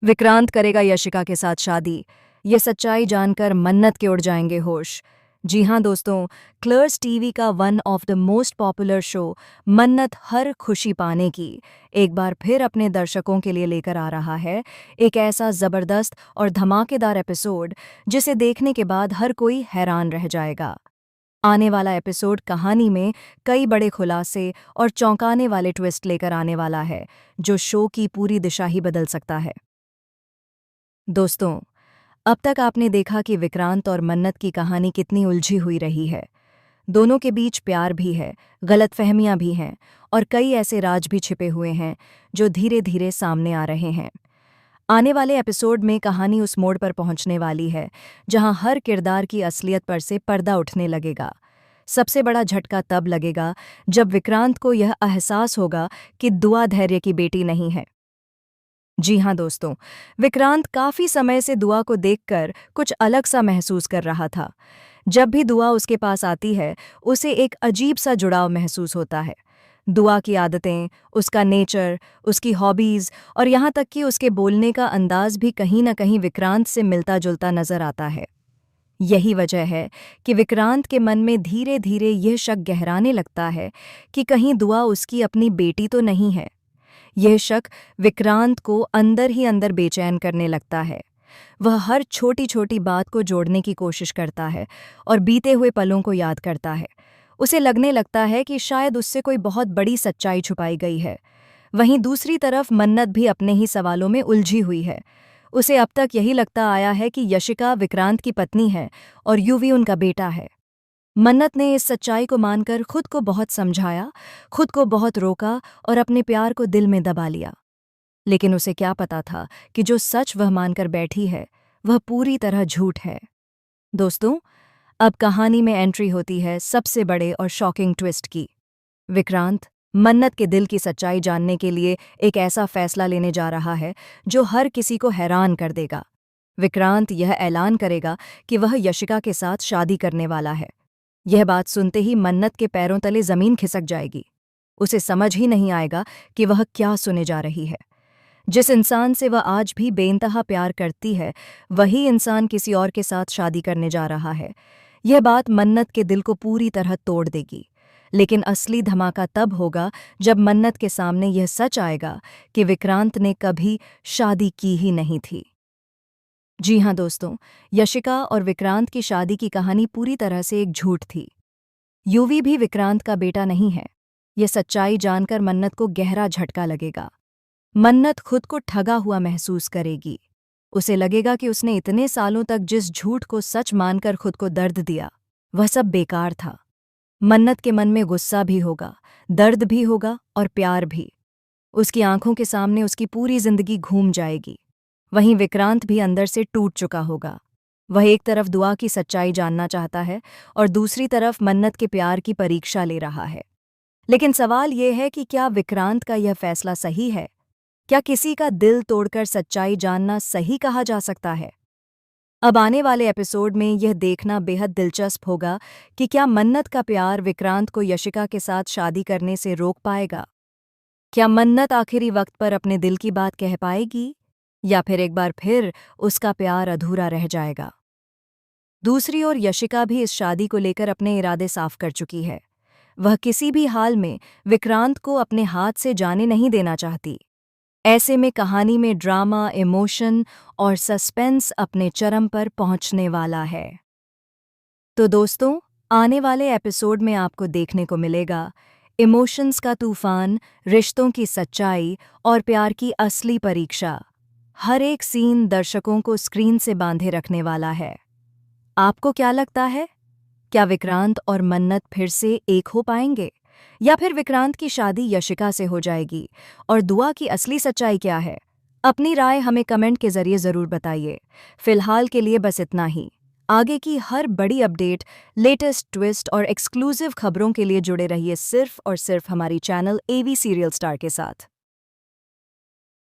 विक्रांत करेगा यशिका के साथ शादी। ये सच्चाई जानकर मन्नत के उड़ जाएंगे होश। जी हाँ दोस्तों, क्लर्स टीवी का one of the most popular show मन्नत हर खुशी पाने की एक बार फिर अपने दर्शकों के लिए लेकर आ रहा है एक ऐसा जबरदस्त और धमाकेदार एपिसोड जिसे देखने के बाद हर कोई हैरान रह जाएगा। आने वाला एपिसोड कहानी में कई बड़े खुलासे और चौंकाने वाले ट्विस्ट लेकर आने वाला है जो शो की पूरी दिशा ही बदल सकता है। दोस्तों, अब तक आपने देखा कि विक्रांत और मन्नत की कहानी कितनी उलझी हुई रही है। दोनों के बीच प्यार भी है, गलतफहमियां भी हैं और कई ऐसे राज भी छिपे हुए हैं जो धीरे धीरे सामने आ रहे हैं। आने वाले एपिसोड में कहानी उस मोड़ पर पहुंचने वाली है जहां हर किरदार की असलियत पर से पर्दा उठने लगेगा। सबसे बड़ा झटका तब लगेगा जब विक्रांत को यह एहसास होगा कि दुआ धैर्य की बेटी नहीं है। जी हाँ दोस्तों, विक्रांत काफी समय से दुआ को देखकर कुछ अलग सा महसूस कर रहा था। जब भी दुआ उसके पास आती है उसे एक अजीब सा जुड़ाव महसूस होता है। दुआ की आदतें, उसका नेचर, उसकी हॉबीज और यहाँ तक कि उसके बोलने का अंदाज भी कहीं न कहीं विक्रांत से मिलता जुलता नजर आता है। यही वजह है कि विक्रांत के मन में धीरे धीरे यह शक गहराने लगता है कि कहीं दुआ उसकी अपनी बेटी तो नहीं है। यह शक विक्रांत को अंदर ही अंदर बेचैन करने लगता है। वह हर छोटी छोटी बात को जोड़ने की कोशिश करता है और बीते हुए पलों को याद करता है। उसे लगने लगता है कि शायद उससे कोई बहुत बड़ी सच्चाई छुपाई गई है। वहीं दूसरी तरफ मन्नत भी अपने ही सवालों में उलझी हुई है। उसे अब तक यही लगता आया है कि यशिका विक्रांत की पत्नी है और युवी उनका बेटा है। मन्नत ने इस सच्चाई को मानकर खुद को बहुत समझाया, खुद को बहुत रोका और अपने प्यार को दिल में दबा लिया। लेकिन उसे क्या पता था कि जो सच वह मानकर बैठी है वह पूरी तरह झूठ है। दोस्तों, अब कहानी में एंट्री होती है सबसे बड़े और शॉकिंग ट्विस्ट की। विक्रांत मन्नत के दिल की सच्चाई जानने के लिए एक ऐसा फैसला लेने जा रहा है जो हर किसी को हैरान कर देगा। विक्रांत यह ऐलान करेगा कि वह यशिका के साथ शादी करने वाला है। यह बात सुनते ही मन्नत के पैरों तले जमीन खिसक जाएगी। उसे समझ ही नहीं आएगा कि वह क्या सुने जा रही है। जिस इंसान से वह आज भी बेइंतहा प्यार करती है वही इंसान किसी और के साथ शादी करने जा रहा है। यह बात मन्नत के दिल को पूरी तरह तोड़ देगी। लेकिन असली धमाका तब होगा जब मन्नत के सामने यह सच आएगा कि विक्रांत ने कभी शादी की ही नहीं थी। जी हाँ दोस्तों, यशिका और विक्रांत की शादी की कहानी पूरी तरह से एक झूठ थी। युवी भी विक्रांत का बेटा नहीं है। यह सच्चाई जानकर मन्नत को गहरा झटका लगेगा। मन्नत खुद को ठगा हुआ महसूस करेगी। उसे लगेगा कि उसने इतने सालों तक जिस झूठ को सच मानकर खुद को दर्द दिया वह सब बेकार था। मन्नत के मन में गुस्सा भी होगा, दर्द भी होगा और प्यार भी। उसकी आंखों के सामने उसकी पूरी जिंदगी घूम जाएगी। वहीं विक्रांत भी अंदर से टूट चुका होगा। वह एक तरफ दुआ की सच्चाई जानना चाहता है और दूसरी तरफ मन्नत के प्यार की परीक्षा ले रहा है। लेकिन सवाल यह है कि क्या विक्रांत का यह फैसला सही है? क्या किसी का दिल तोड़कर सच्चाई जानना सही कहा जा सकता है? अब आने वाले एपिसोड में यह देखना बेहद दिलचस्प होगा कि क्या मन्नत का प्यार विक्रांत को यशिका के साथ शादी करने से रोक पाएगा। क्या मन्नत आखिरी वक्त पर अपने दिल की बात कह पाएगी या फिर एक बार फिर उसका प्यार अधूरा रह जाएगा। दूसरी ओर यशिका भी इस शादी को लेकर अपने इरादे साफ कर चुकी है। वह किसी भी हाल में विक्रांत को अपने हाथ से जाने नहीं देना चाहती। ऐसे में कहानी में ड्रामा, इमोशन और सस्पेंस अपने चरम पर पहुंचने वाला है। तो दोस्तों, आने वाले एपिसोड में आपको देखने को मिलेगा इमोशंस का तूफान, रिश्तों की सच्चाई और प्यार की असली परीक्षा। हर एक सीन दर्शकों को स्क्रीन से बांधे रखने वाला है। आपको क्या लगता है? क्या विक्रांत और मन्नत फिर से एक हो पाएंगे या फिर विक्रांत की शादी यशिका से हो जाएगी और दुआ की असली सच्चाई क्या है? अपनी राय हमें कमेंट के जरिए जरूर बताइए। फिलहाल के लिए बस इतना ही। आगे की हर बड़ी अपडेट, लेटेस्ट ट्विस्ट और एक्सक्लूसिव खबरों के लिए जुड़े रहिए सिर्फ और सिर्फ हमारी चैनल एवी सीरियल स्टार के साथ।